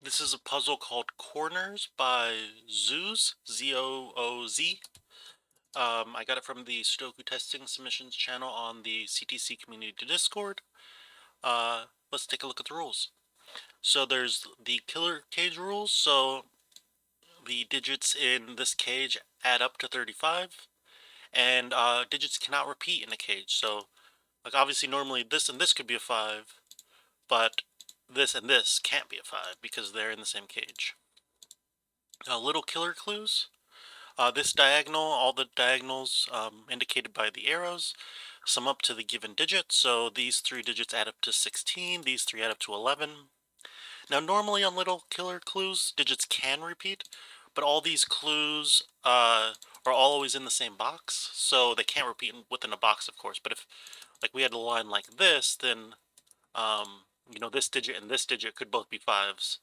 This is a puzzle called Corners by Zooz, Z-O-O-Z. I got it from the Sudoku testing submissions channel on the CTC community Discord. Let's take a look at the rules. So there's the killer cage rules. So the digits in this cage add up to 35, and digits cannot repeat in a cage. So, like obviously normally this and this could be a 5, but this and this can't be a 5 because they're in the same cage. Little killer clues. This diagonal, all the diagonals indicated by the arrows, sum up to the given digit. So these 3 digits add up to 16, these 3 add up to 11. Now normally on little killer clues, digits can repeat, but all these clues are always in the same box, so they can't repeat within a box, of course. But if like we had a line like this, then this digit and this digit could both be 5s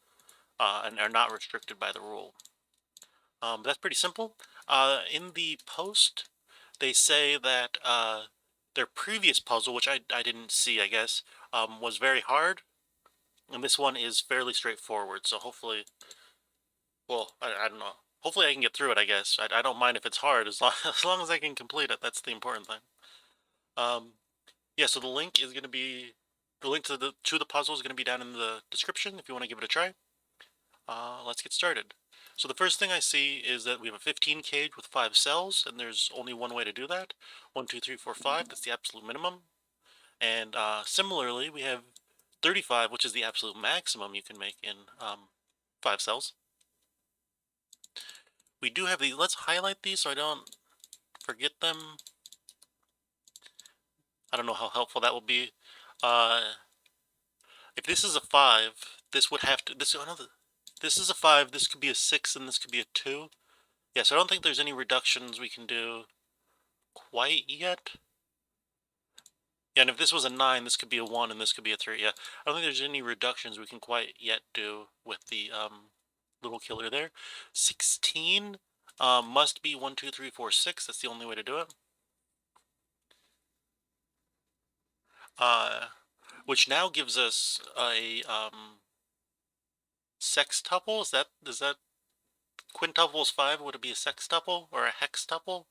and are not restricted by the rule. That's pretty simple. In the post, they say that their previous puzzle, which I didn't see, I guess, was very hard, and this one is fairly straightforward. So hopefully, well, I don't know. Hopefully I can get through it, I guess. I don't mind if it's hard, as long, as long as I can complete it. That's the important thing. Yeah, so the link is going to be, the link to the puzzle is going to be down in the description if you want to give it a try. Let's get started. So the first thing I see is that we have a 15 cage with 5 cells, and there's only one way to do that. 1, 2, 3, 4, 5, that's the absolute minimum. And similarly, we have 35, which is the absolute maximum you can make in 5 cells. We do have these, let's highlight these so I don't forget them. I don't know how helpful that will be. If this is a 5, this would have to, this is a 5, this could be a 6, and this could be a 2. Yeah, so I don't think there's any reductions we can do quite yet. Yeah, and if this was a 9, this could be a 1, and this could be a 3. Yeah, I don't think there's any reductions we can quite yet do with the little killer there. 16 must be 1, 2, 3, 4, 6. That's the only way to do it. Which now gives us a sextuple. Is that quintuple is 5? Would it be a sextuple or a hextuple?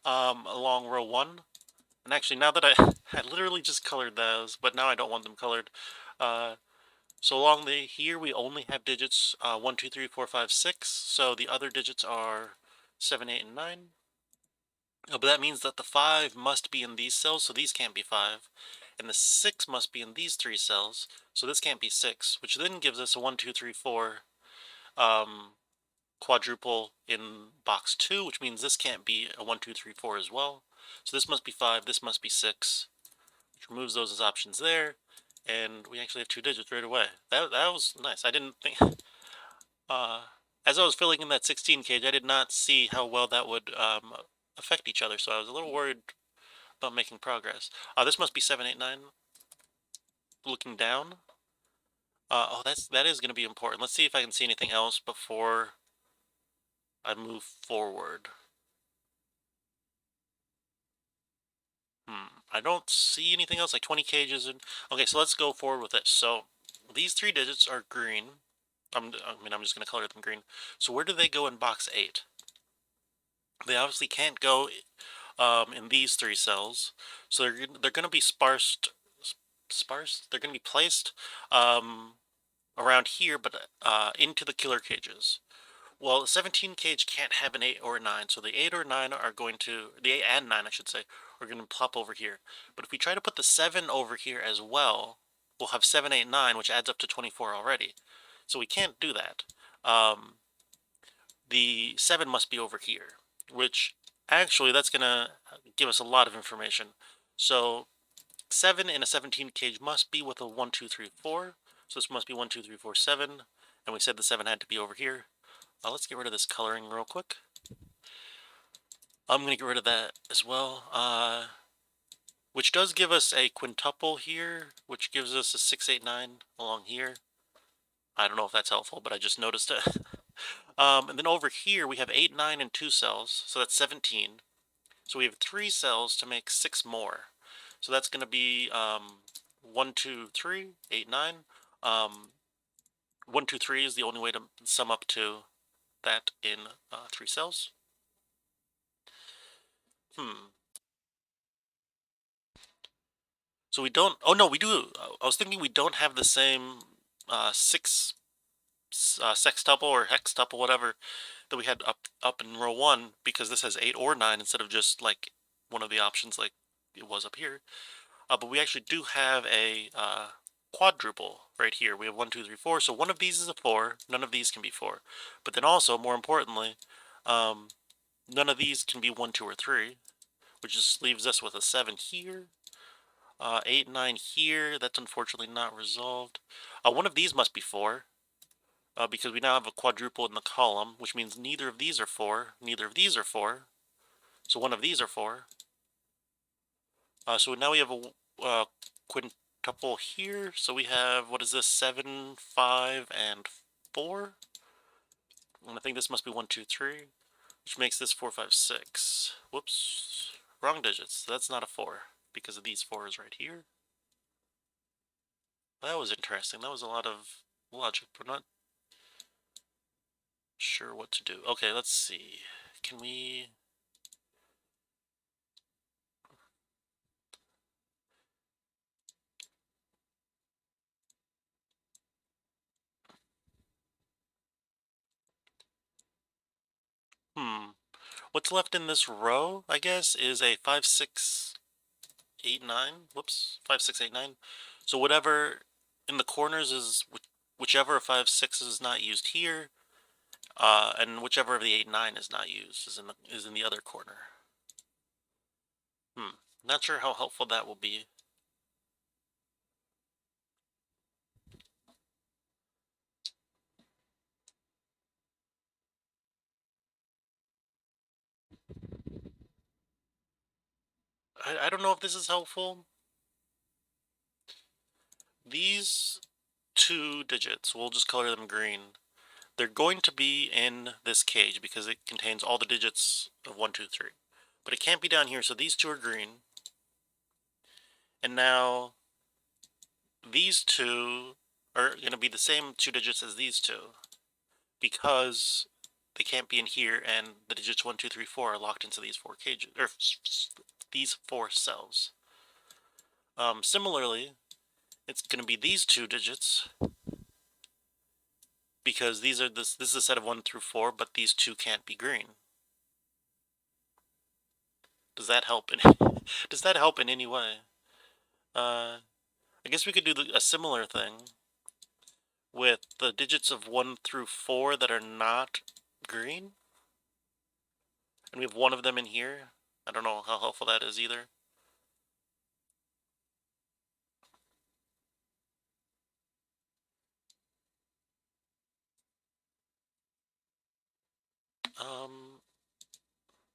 Along row 1. And actually, now that I literally just colored those, but now I don't want them colored. So along here we only have digits 1, 2, 3, 4, 5, 6. So the other digits are 7, 8, and 9. But that means that the 5 must be in these cells, so these can't be 5. And the 6 must be in these 3 cells, so this can't be 6, which then gives us a 1, 2, 3, 4 quadruple in box 2, which means this can't be a 1, 2, 3, 4 as well. So this must be 5, this must be 6, which removes those as options there, and we actually have 2 digits right away. That was nice. I didn't think... as I was filling in that 16 cage, I did not see how well that would affect each other, so I was a little worried about making progress. This must be 7, 8, 9. Looking down. Oh, that is going to be important. Let's see if I can see anything else before I move forward. I don't see anything else, like 20 cages. Okay, so let's go forward with this. So these 3 digits are green. I'm just going to color them green. So where do they go in box 8? They obviously can't go in these 3 cells. So they're going to be sparse. They're going to be placed around here, but into the killer cages. Well, the 17 cage can't have an 8 or a 9, so the 8 or 9 are going to, the 8 and 9 I should say, are going to plop over here. But if we try to put the 7 over here as well, we'll have 7, 8, 9, which adds up to 24 already. So we can't do that. The 7 must be over here, which actually that's going to give us a lot of information. So 7 in a 17 cage must be with a 1, 2, 3, 4. So this must be 1, 2, 3, 4, 7. And we said the 7 had to be over here. Let's get rid of this coloring real quick. I'm going to get rid of that as well. Which does give us a quintuple here, which gives us a 6, 8, 9 along here. I don't know if that's helpful, but I just noticed it. And then over here, we have 8, 9, and 2 cells, so that's 17. So we have 3 cells to make 6 more. So that's going to be 1, 2, 3, 8, 9. 1, 2, 3 is the only way to sum up to that in 3 cells. So we don't, oh no, we do, I was thinking we don't have the same 6 sextuple or hextuple, whatever, that we had up in row 1, because this has 8 or 9 instead of just like one of the options like it was up here. But we actually do have a quadruple right here. We have 1, 2, 3, 4. So one of these is a 4. None of these can be 4. But then also, more importantly, none of these can be 1, 2, or 3, which just leaves us with a 7 here. 8, 9 here. That's unfortunately not resolved. One of these must be 4. Because we now have a quadruple in the column, which means neither of these are 4. Neither of these are 4. So one of these are 4. So now we have a quintuple here. So we have, what is this, 7, 5, and 4? And I think this must be 1, 2, 3, which makes this 4, 5, 6. Whoops. Wrong digits. That's not a 4 because of these 4s right here. That was interesting. That was a lot of logic. We're not sure what to do. Okay, let's see. Can we... What's left in this row, I guess, is a 5, 6, 8, 9. Whoops. 5, 6, 8, 9. So whatever in the corners is whichever of 5, 6 is not used here, and whichever of the 8, 9 is not used is in the other corner. Not sure how helpful that will be. I don't know if this is helpful. These 2 digits, we'll just color them green. They're going to be in this cage because it contains all the digits of 1, 2, 3. But it can't be down here, so these 2 are green. And now these 2 are going to be the same 2 digits as these 2 because they can't be in here, and the digits 1, 2, 3, 4 are locked into these 4 cages, or these 4 cells. Similarly, it's going to be these 2 digits because these are this is a set of 1 through 4, but these 2 can't be green. Does that help does that help in any way? I guess we could do a similar thing with the digits of 1 through 4 that are not green. And we have one of them in here. I don't know how helpful that is either.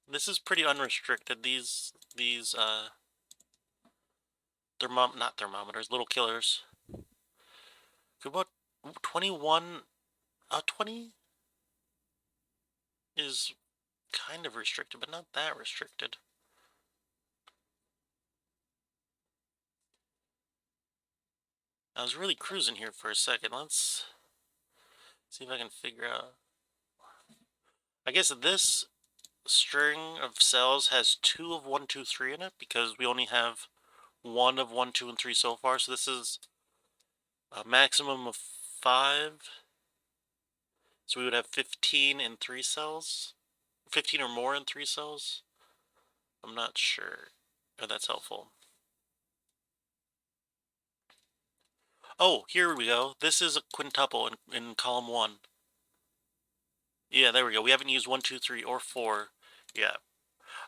This is pretty unrestricted. These not thermometers, little killers. About 21, 20 is kind of restricted, but not that restricted. I was really cruising here for a second. Let's see if I can figure out. I guess this string of cells has 2 of 1, 2, 3 in it because we only have 1 of 1, 2, and 3 so far. So this is a maximum of 5. So we would have 15 in 3 cells. 15 or more in 3 cells. I'm not sure if that's helpful. Oh, here we go. This is a quintuple in column 1. Yeah, there we go. We haven't used 1, 2, 3, or 4. Yeah.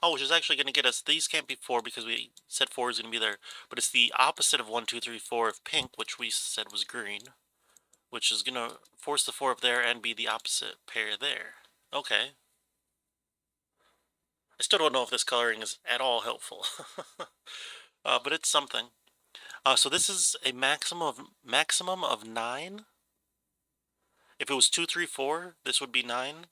Oh, which is actually going to get us, these can't be 4 because we said 4 is going to be there. But it's the opposite of 1, 2, 3, 4 of pink, which we said was green. Which is going to force the 4 up there and be the opposite pair there. Okay. I still don't know if this coloring is at all helpful. But it's something. So this is a maximum of 9. If it was 2, 3, 4, this would be 9.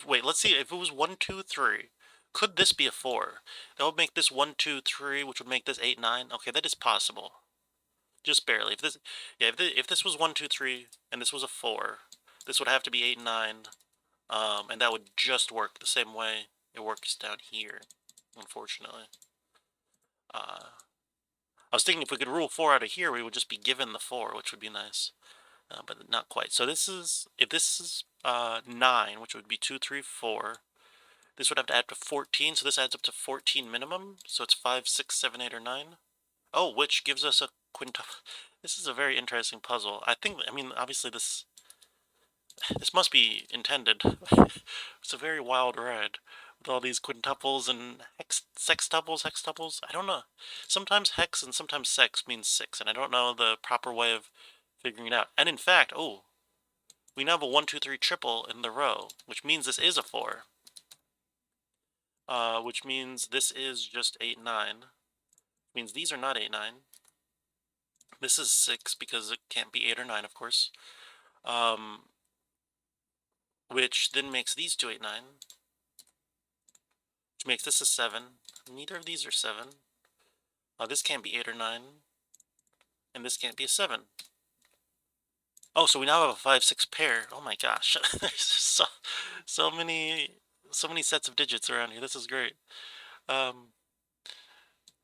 Wait, let's see. If it was 1, 2, 3, Could this be a 4? That would make this 1, 2, 3, which would make this 8, 9. Okay, that is possible. Just barely. If this, yeah, if this was 1, 2, 3, and this was a 4, this would have to be 8, 9, and that would just work the same way it works down here, unfortunately. I was thinking if we could rule 4 out of here, we would just be given the 4, which would be nice, but not quite. So this is, if this is 9, which would be 2, 3, 4, this would have to add to 14, so this adds up to 14 minimum, so it's 5, 6, 7, 8, or 9. Oh, which gives us a quintuple. This is a very interesting puzzle. I mean, obviously this must be intended. It's a very wild ride with all these quintuples and sextuples, hextuples. I don't know. Sometimes hex and sometimes sex means 6, and I don't know the proper way of figuring it out. And in fact, oh, we now have a 1, 2, 3 triple in the row, which means this is a 4. Which means this is just 8, 9. Means these are not 8, 9. This is 6 because it can't be 8 or 9, of course. Which then makes these two 8, 9. Which makes this a 7. Neither of these are 7. This can't be 8 or 9. And this can't be a 7. Oh, so we now have a 5, 6 pair. Oh my gosh. There's so many sets of digits around here. This is great.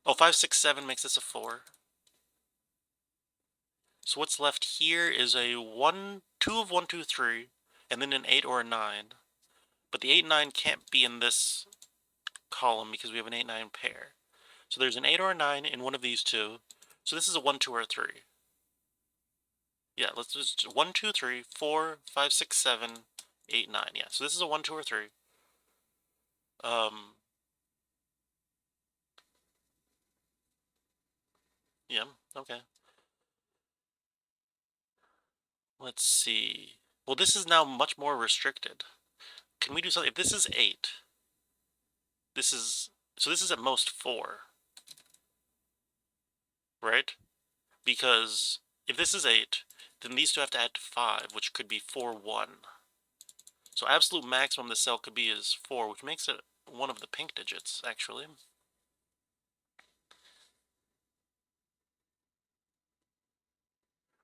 Oh, 5, 6, 7 makes this a 4. So what's left here is a 1, 2 of 1, 2, 3, and then an 8 or a 9. But the 8, 9 can't be in this column because we have an 8, 9 pair. So there's an 8 or a 9 in one of these two. So this is a 1, 2, or a 3. Yeah, let's just 1, 2, 3, 4, 5, 6, 7, 8, 9. Yeah, so this is a 1, 2, or 3. Um, yeah, okay. Let's see. Well, this is now much more restricted. Can we do something? If this is 8, this is, so this is at most 4, right? Because if this is 8, then these two have to add to 5, which could be 4, 1. So absolute maximum the cell could be is 4, which makes it one of the pink digits, actually.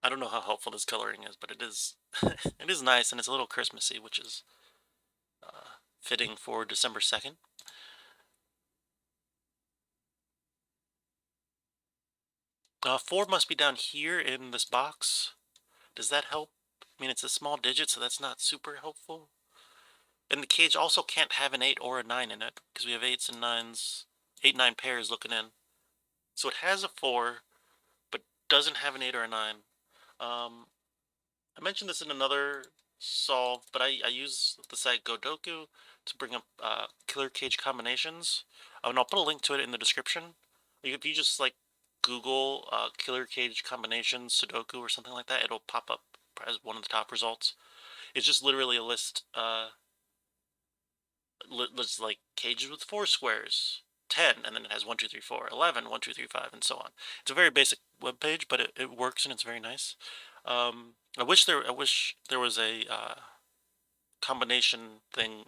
I don't know how helpful this coloring is, but it is it is nice, and it's a little Christmassy, which is fitting for December 2nd. Four must be down here in this box. Does that help? I mean, it's a small digit, so that's not super helpful. And the cage also can't have an 8 or a 9 in it, because we have 8s and 9s, 8, 9 pairs looking in. So it has a 4, but doesn't have an 8 or a 9. I mentioned this in another solve, but I use the site Godoku to bring up killer cage combinations. And I'll put a link to it in the description. If you just like Google killer cage combinations Sudoku or something like that, it'll pop up as one of the top results. It's just literally a list, list like cages with 4 squares, 10, and then it has 1, 2, 3, 4, 11, 1, 2, 3, 5, and so on. It's a very basic web page, but it works and it's very nice. I wish there was a combination thing,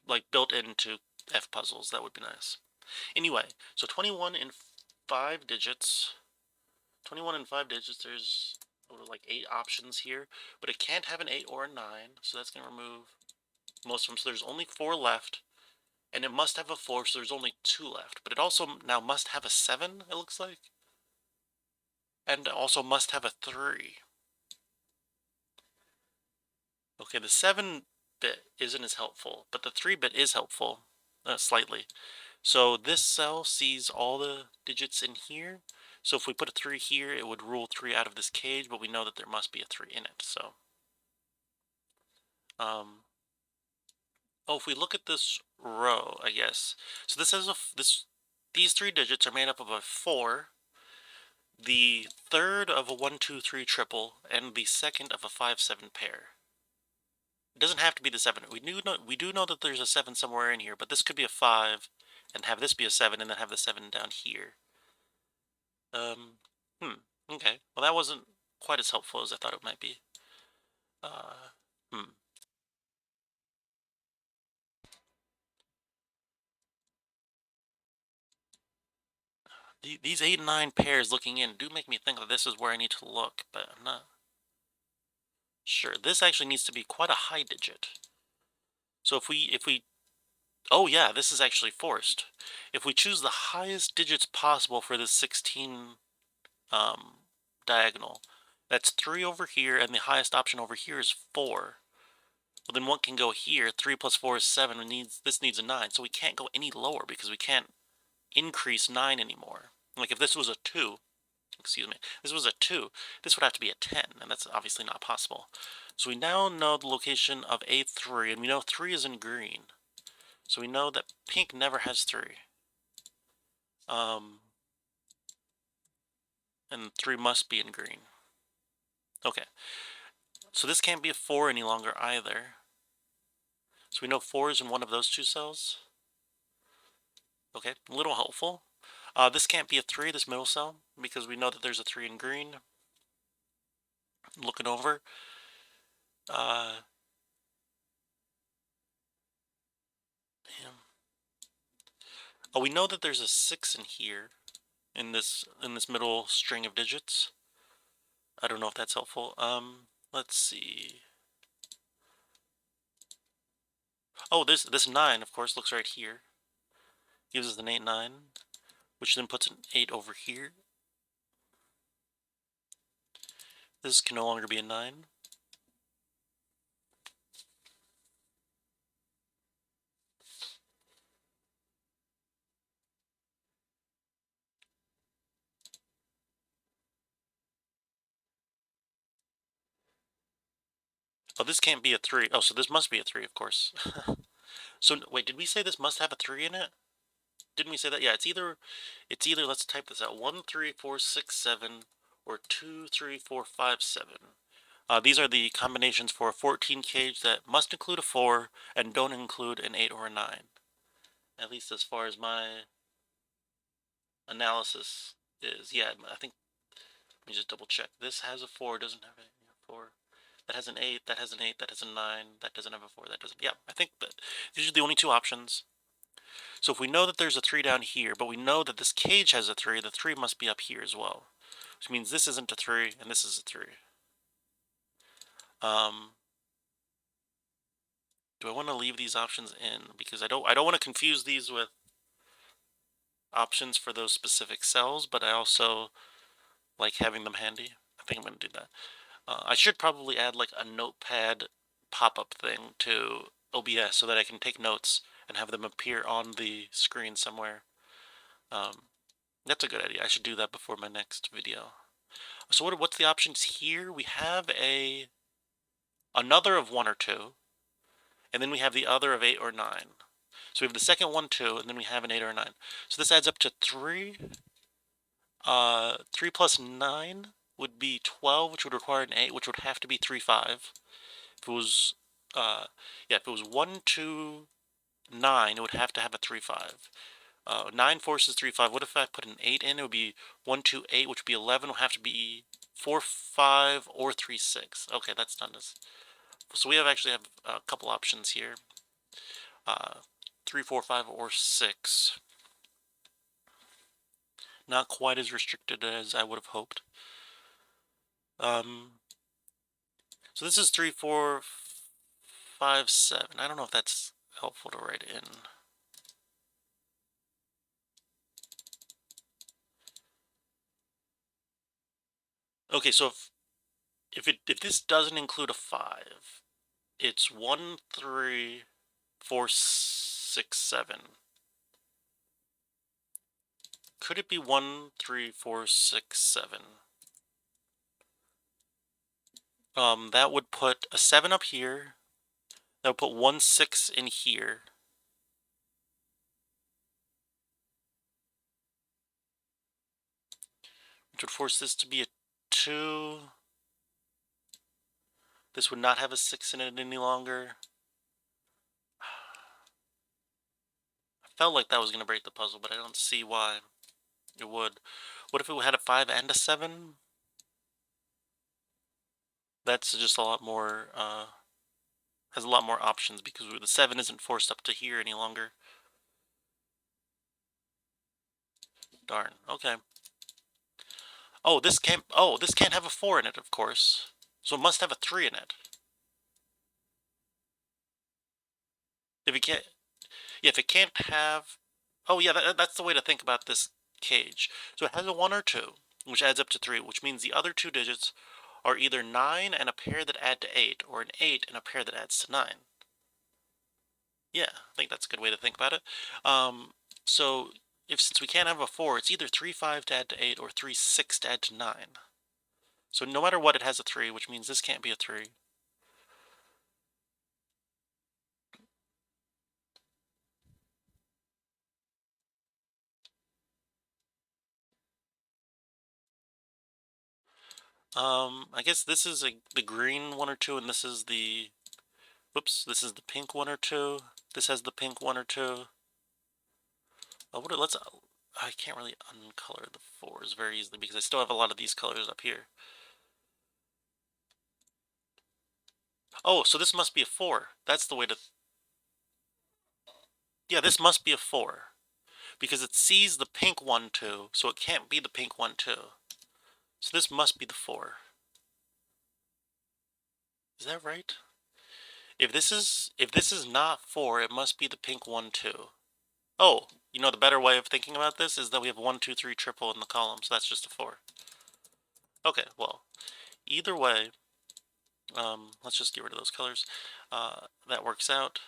like built into F puzzles. That would be nice. Anyway, so 21 in 5 digits. 21 in 5 digits. There's like 8 options here, but it can't have an 8 or a 9, so that's gonna remove most of them. So there's only 4 left, and it must have a 4, so there's only 2 left. But it also now must have a 7. It looks like, and also must have a 3. Okay, the 7-bit isn't as helpful, but the 3-bit is helpful, slightly. So this cell sees all the digits in here. So if we put a 3 here, it would rule 3 out of this cage, but we know that there must be a 3 in it, so. Oh, if we look at this row, I guess. So this has these 3 digits are made up of a 4, the third of a 1, 2, 3 triple, and the second of a 5, 7 pair. It doesn't have to be the 7. We do know that there's a 7 somewhere in here, but this could be a 5, and have this be a 7, and then have the 7 down here. Okay. Well, that wasn't quite as helpful as I thought it might be. Uh, hmm. These 8 and 9 pairs looking in do make me think that this is where I need to look, but I'm not sure. This actually needs to be quite a high digit. So if we oh yeah, this is actually forced. If we choose the highest digits possible for this 16 um, diagonal, that's 3 over here, and the highest option over here is 4. Well, then one can go here. 3 plus 4 is 7. This needs a 9, so we can't go any lower because we can't increase 9 anymore. Like if this was a 2, excuse me, this was a 2, this would have to be a 10, and that's obviously not possible. So we now know the location of A3, and we know 3 is in green. So we know that pink never has 3. And 3 must be in green. Okay. So this can't be a 4 any longer either. So we know 4 is in one of those two cells. Okay, a little helpful. This can't be a 3, this middle cell, because we know that there's a 3 in green. Looking over. Damn. Oh, we know that there's a 6 in here, in this middle string of digits. I don't know if that's helpful. Let's see. Oh, this 9, of course, looks right here. Gives us an 8, 9, which then puts an 8 over here. This can no longer be a 9. Oh, this can't be a 3. Oh, so this must be a 3, of course. So, wait, did we say this must have a 3 in it? Didn't we say that? Yeah, it's either, let's type this out, 1, 3, 4, 6, 7, or 2, 3, 4, 5, 7. These are the combinations for a 14 cage that must include a 4 and don't include an 8 or a 9. At least as far as my analysis is. Yeah, I think, let me just double check. This has a 4, doesn't have a 4. That has an 8, that has an 8, that has a 9, that doesn't have a 4, that doesn't. Yeah, I think that these are the only two options. So if we know that there's a 3 down here, but we know that this cage has a 3, the 3 must be up here as well. Which means this isn't a 3, and this is a 3. Do I want to leave these options in? Because I don't want to confuse these with options for those specific cells, but I also like having them handy. I think I'm going to do that. I should probably add like a notepad pop-up thing to OBS so that I can take notes and have them appear on the screen somewhere. That's a good idea. I should do that before my next video. So what's the options here? We have another of 1 or 2, and then we have the other of 8 or 9. So we have the second one, 2, and then we have an 8 or a 9. So this adds up to 3. 3 plus 9 would be 12, which would require an 8, which would have to be 3, 5. If it was, yeah, if it was 1, 2, 9, it would have to have a 3, 5. 9 forces 3, 5. What if I put an 8 in? It would be 1, 2, 8, which would be 11. It would have to be 4, 5, or 3, 6. Okay, that's done this. So we actually have a couple options here. 3, 4, 5, or 6. Not quite as restricted as I would have hoped. So this is 3, 4, 5, 7. I don't know if that's helpful to write in. Okay, so if this doesn't include a 5, it's 1, 3, 4, 6, 7. Could it be 1, 3, 4, 6, 7? That would put a 7 up here. That would put 1, 6 in here. Which would force this to be a 2. This would not have a 6 in it any longer. I felt like that was going to break the puzzle, but I don't see why it would. What if it had a 5 and a 7? That's just a lot more, has a lot more options because the 7 isn't forced up to here any longer. darn. Okay. Oh, this can't have a 4 in it, of course. So it must have a 3 in it. If it can't, yeah, if it can't have, oh yeah, that's the way to think about this cage. So it has a 1 or 2, which adds up to 3, which means the other two digits are either 9 and a pair that add to 8, or an 8 and a pair that adds to 9. Yeah, I think that's a good way to think about it. So since we can't have a 4, it's either 3, 5 to add to 8, or 3, 6 to add to 9. So no matter what, it has a 3, which means this can't be a 3. I guess this is the green 1 or 2, and this is the, whoops, this is the pink 1 or 2. This has the pink 1 or 2. Oh, I can't really uncolor the 4s very easily because I still have a lot of these colors up here. Oh, so this must be a 4. That's the way to, yeah, this must be a 4. Because it sees the pink 1, 2, so it can't be the pink 1, 2. So this must be the 4. Is that right? If this is not 4, it must be the pink 1, 2. Oh, the better way of thinking about this is that we have 1, 2, 3 triple in the column, so that's just a 4. Okay, well, either way, let's just get rid of those colors. That works out.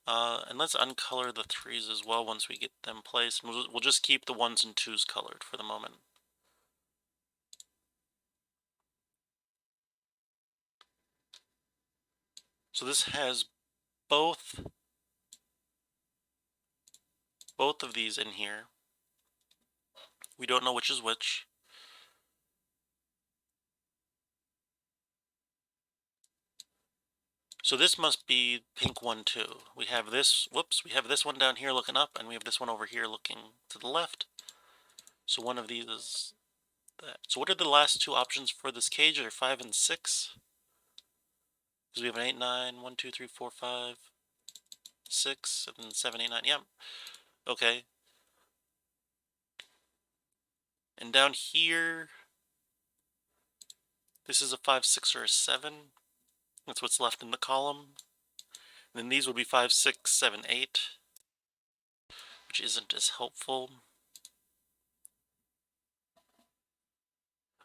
And let's uncolor the 3s as well once we get them placed. We'll just keep the 1s and 2s colored for the moment. So this has both of these in here. We don't know which is which. So this must be pink 1, 2. We have this, whoops, we have this one down here looking up, and we have this one over here looking to the left. So one of these is that. So what are the last two options for this cage? Are 5 and 6? Because we have an 8, 9, 1, 2, 3, 4, 5, 6, and 7, 8, 9. Yeah. Okay. And down here, this is a 5, 6, or a 7. That's what's left in the column. And then these would be 5, 6, 7, 8, which isn't as helpful.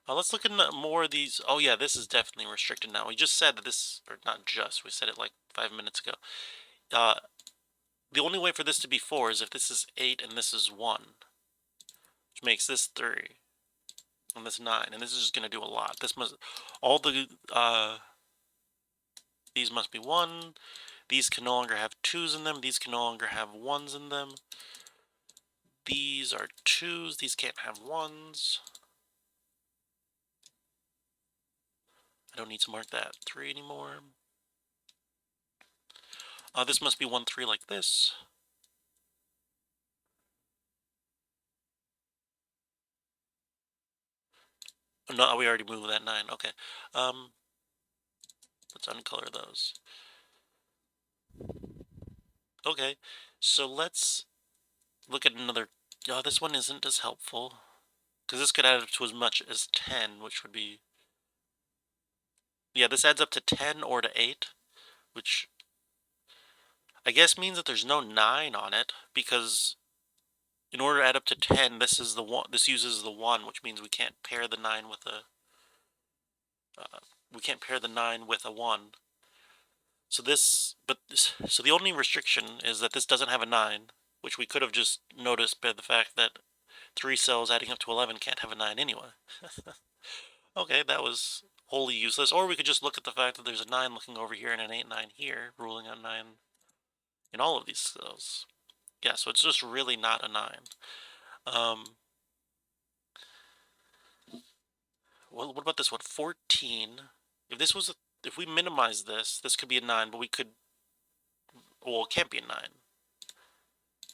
Let's look into more of these. Oh yeah, this is definitely restricted now. We just said that this, or not just, we said it like 5 minutes ago. The only way for this to be 4 is if this is 8 and this is 1, which makes this 3, and this 9, and this is just going to do a lot. This must, all the, these must be 1. These can no longer have 2s in them. These can no longer have 1s in them. These are 2s. These can't have 1s. I don't need to mark that 3 anymore. This must be 1, 3 like this. No, we already moved that 9. Okay. Let's uncolor those. Okay, so let's look at another. Oh, this one isn't as helpful. Because this could add up to as much as 10, which would be... Yeah, this adds up to 10 or to 8, which I guess means that there's no 9 on it, because in order to add up to 10, this is the one. This uses the 1, which means we can't pair the 9 with a... we can't pair the 9 with a 1. So so the only restriction is that this doesn't have a 9, which we could have just noticed by the fact that 3 cells adding up to 11 can't have a 9 anyway. Okay, that was wholly useless. Or we could just look at the fact that there's a 9 looking over here and an 8, 9 here, ruling out 9 in all of these cells. Yeah, so it's just really not a 9. Well, what about this one? 14. If we minimize this, this could be a 9, but we could... Well, it can't be a 9.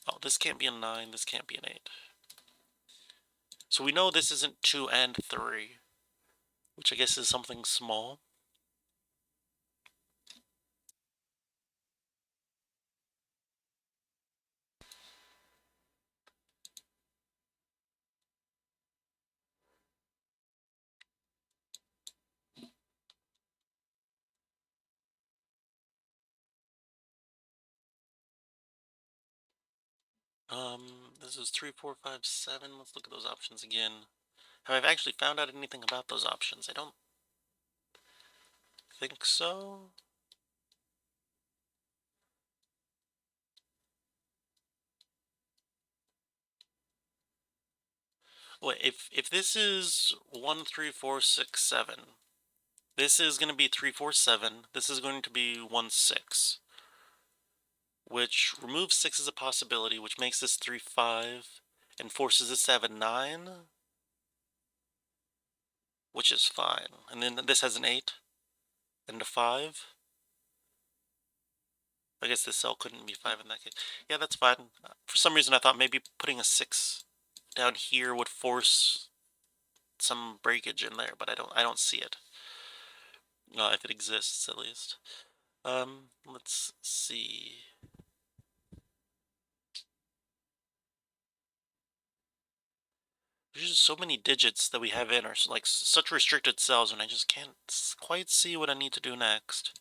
Oh, this can't be a 9, this can't be an 8. So we know this isn't 2 and 3, which I guess is something small. This is 3, 4, 5, 7. Let's look at those options again. Have I actually found out anything about those options? I don't think so. Wait, if this is 1, 3, 4, 6, 7, this is going to be 3, 4, 7. This is going to be 1, 6, which removes 6 as a possibility, which makes this 3, 5, and forces a 7, 9, which is fine. And then this has an 8 and a 5. I guess this cell couldn't be 5 in that case. Yeah, that's fine. For some reason, I thought maybe putting a 6 down here would force some breakage in there, but I don't see it. If it exists, at least. Let's see. There's just so many digits that we have in, or like such restricted cells, and I just can't quite see what I need to do next.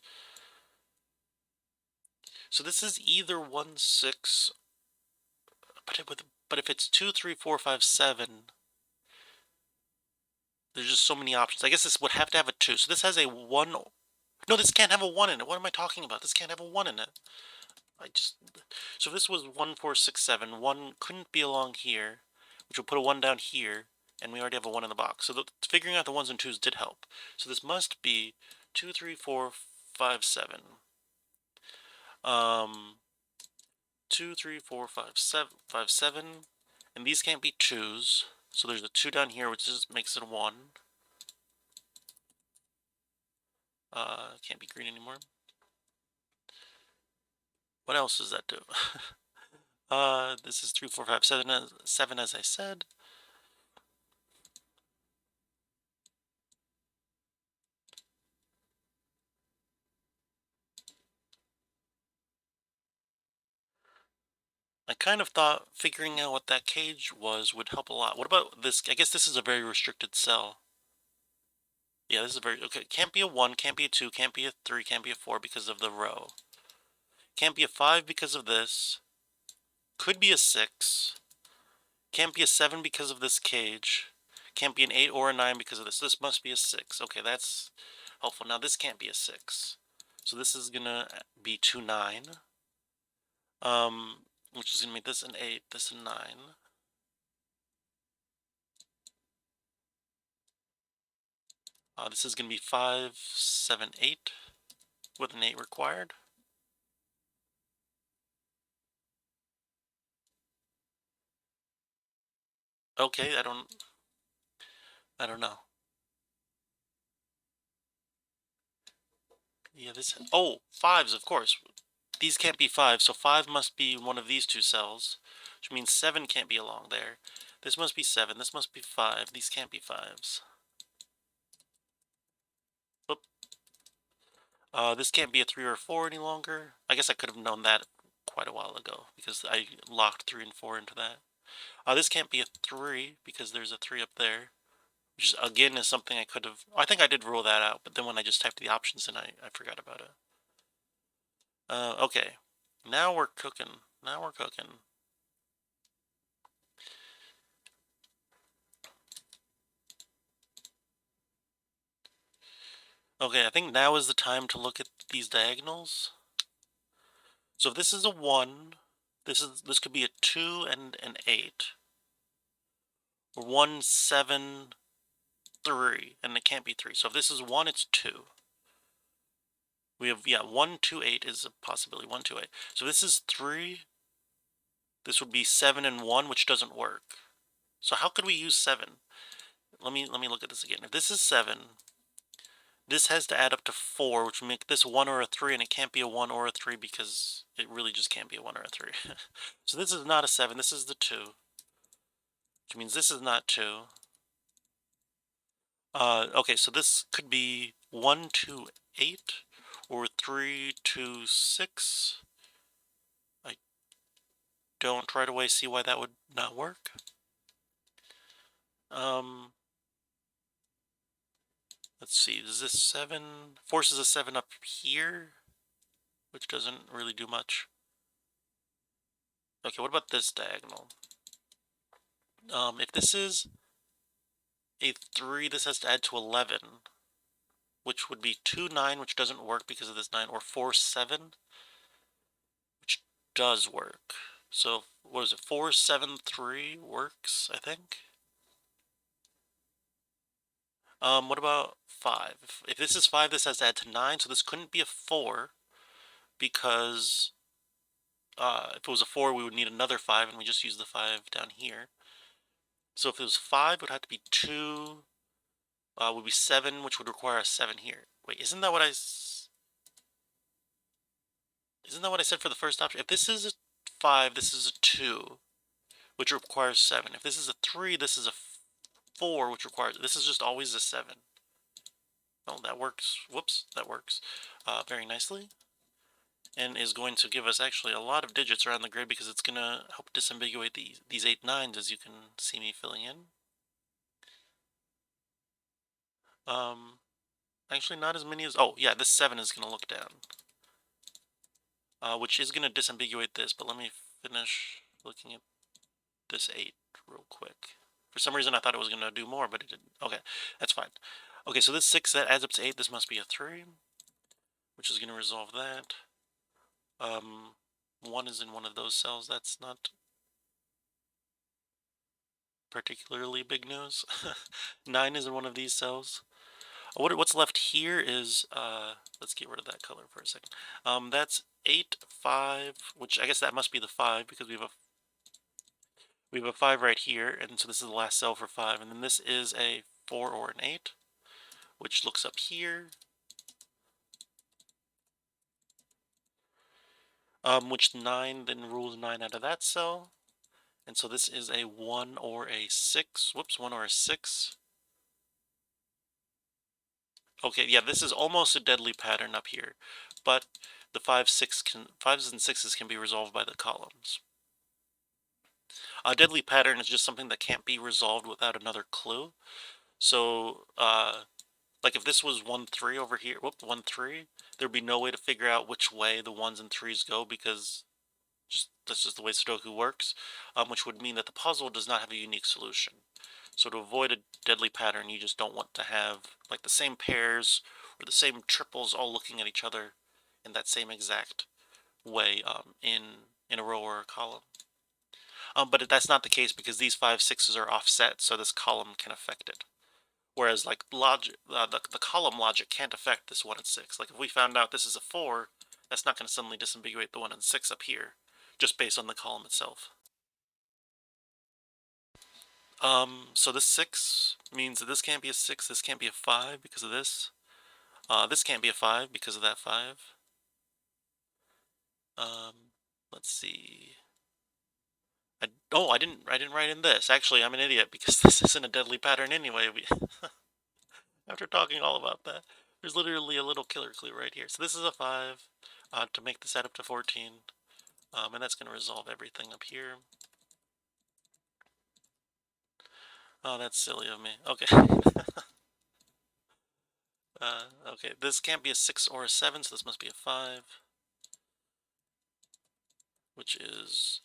So this is either 1, 6, but if it's 2, 3, 4, 5, 7, there's just so many options. I guess this would have to have a 2. So this has a 1. No, this can't have a 1 in it. What am I talking about? This can't have a 1 in it. So if this was 1, 4, 6, 7, 1 couldn't be along here, which would put a 1 down here, and we already have a 1 in the box. So figuring out the 1s and 2s did help. So this must be 2, 3, 4, 5, 7. 2, 3, 4, 5, 7, 5, 7. And these can't be 2s. So there's a 2 down here, which just makes it a 1. Can't be green anymore. What else does that do? This is 3, 4, 5, 7 as I said. I kind of thought figuring out what that cage was would help a lot. What about this? I guess this is a very restricted cell. Yeah, this is very... Okay, can't be a 1, can't be a 2, can't be a 3, can't be a 4 because of the row. Can't be a 5 because of this. Could be a 6. Can't be a 7 because of this cage. Can't be an 8 or a 9 because of this. This must be a 6. Okay, that's helpful. Now this can't be a 6. So this is gonna be 2, 9. Which is gonna make this an 8, this a 9. This is gonna be 5, 7, 8 with an 8 required. Okay, I don't know. Yeah, this... Oh, 5s, of course. These can't be 5, so 5 must be one of these two cells, which means 7 can't be along there. This must be 7, this must be 5, these can't be 5s. Oop. This can't be a 3 or a 4 any longer. I guess I could have known that quite a while ago, because I locked 3 and 4 into that. This can't be a 3, because there's a 3 up there. Which, again, is something I could have... I think I did rule that out, but then when I just typed the options in, I forgot about it. Okay. Now we're cooking. Now we're cooking. Okay, I think now is the time to look at these diagonals. So if this is a 1, this could be a 2 and an 8. Or 1, 7, 3, and it can't be 3. So if this is 1, it's 2. We have, yeah, 1, 2, 8 is a possibility. 1, 2, 8. So this is 3. This would be 7 and 1, which doesn't work. So how could we use 7? Let me look at this again. If this is 7, this has to add up to 4, which would make this 1 or a 3, and it can't be a 1 or a 3 because it really just can't be a 1 or a 3. So this is not a 7, this is the 2. Which means this is not 2. Okay, so this could be 1, 2, 8, or 3, 2, 6. I don't right away see why that would not work. Let's see, does this 7... forces a 7 up here? Which doesn't really do much. Okay, what about this diagonal? If this is a 3, this has to add to 11, which would be 2, 9, which doesn't work because of this 9, or 4, 7, which does work. So, what is it? 4, 7, 3 works, I think. What about 5? If this is 5, this has to add to 9, so this couldn't be a 4, because if it was a 4, we would need another 5, and we just use the 5 down here. So if it was 5, it would have to be 2, would be 7, which would require a 7 here. Wait, isn't that what I said for the first option? If this is a 5, this is a 2, which requires 7. If this is a 3, this is a 4, which requires... This is just always a 7. Oh, that works. Whoops, that works very nicely. And is going to give us actually a lot of digits around the grid because it's going to help disambiguate these 8 9s, as you can see me filling in. Actually not as many as... Oh, yeah, this 7 is going to look down. Which is going to disambiguate this, but let me finish looking at this 8 real quick. For some reason I thought it was going to do more, but it didn't. Okay, that's fine. Okay, so this 6, that adds up to 8. This must be a 3, which is going to resolve that. 1 is in one of those cells. That's not particularly big news. 9 is in one of these cells. What's left here is, let's get rid of that color for a second. That's 8, 5, which I guess that must be the 5 because we have a 5 right here, and so this is the last cell for 5, and then this is a 4 or an 8, which looks up here, which 9 then rules 9 out of that cell, and so this is a 1 or a 6, whoops, 1 or a 6. Okay, yeah, this is almost a deadly pattern up here, but the 5s and 6s can be resolved by the columns. A deadly pattern is just something that can't be resolved without another clue. So, like if this was 1, 3 over here, 1, 3, there'd be no way to figure out which way the 1s and 3s go because that's just the way Sudoku works, which would mean that the puzzle does not have a unique solution. So to avoid a deadly pattern, you just don't want to have like the same pairs or the same triples all looking at each other in that same exact way in a row or a column. But that's not the case because these 5, 6s are offset, so this column can affect it. Whereas like logic, the column logic can't affect this 1 and 6. Like if we found out this is a 4, that's not going to suddenly disambiguate the 1 and 6 up here, just based on the column itself. So this 6 means that this can't be a 6, this can't be a 5 because of this. This can't be a 5 because of that 5. Let's see. I didn't write in this. Actually, I'm an idiot because this isn't a deadly pattern anyway. After talking all about that, there's literally a little killer clue right here. So this is a 5 to make this add up to 14, and that's going to resolve everything up here. Oh, that's silly of me. Okay. Okay, this can't be a 6 or a 7, so this must be a 5, which is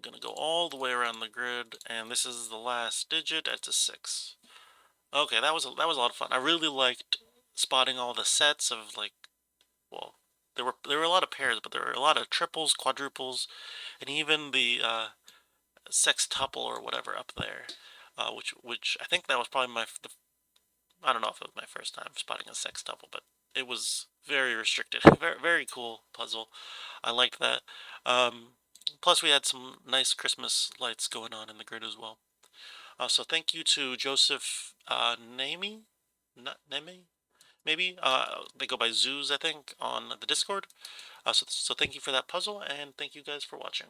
going to go all the way around the grid, and this is the last digit. It's a 6. Okay, that was a lot of fun. I really liked spotting all the sets of like, well, there were a lot of pairs, but there were a lot of triples, quadruples, and even the sextuple or whatever up there, which I think that was probably I don't know if it was my first time spotting a sextuple, but it was very restricted. Very very cool puzzle. I liked that. Plus we had some nice Christmas lights going on in the grid as well. So thank you to Joseph Nehme, not Nehme, maybe. They go by Zoos, I think, on the Discord. So thank you for that puzzle, and thank you guys for watching.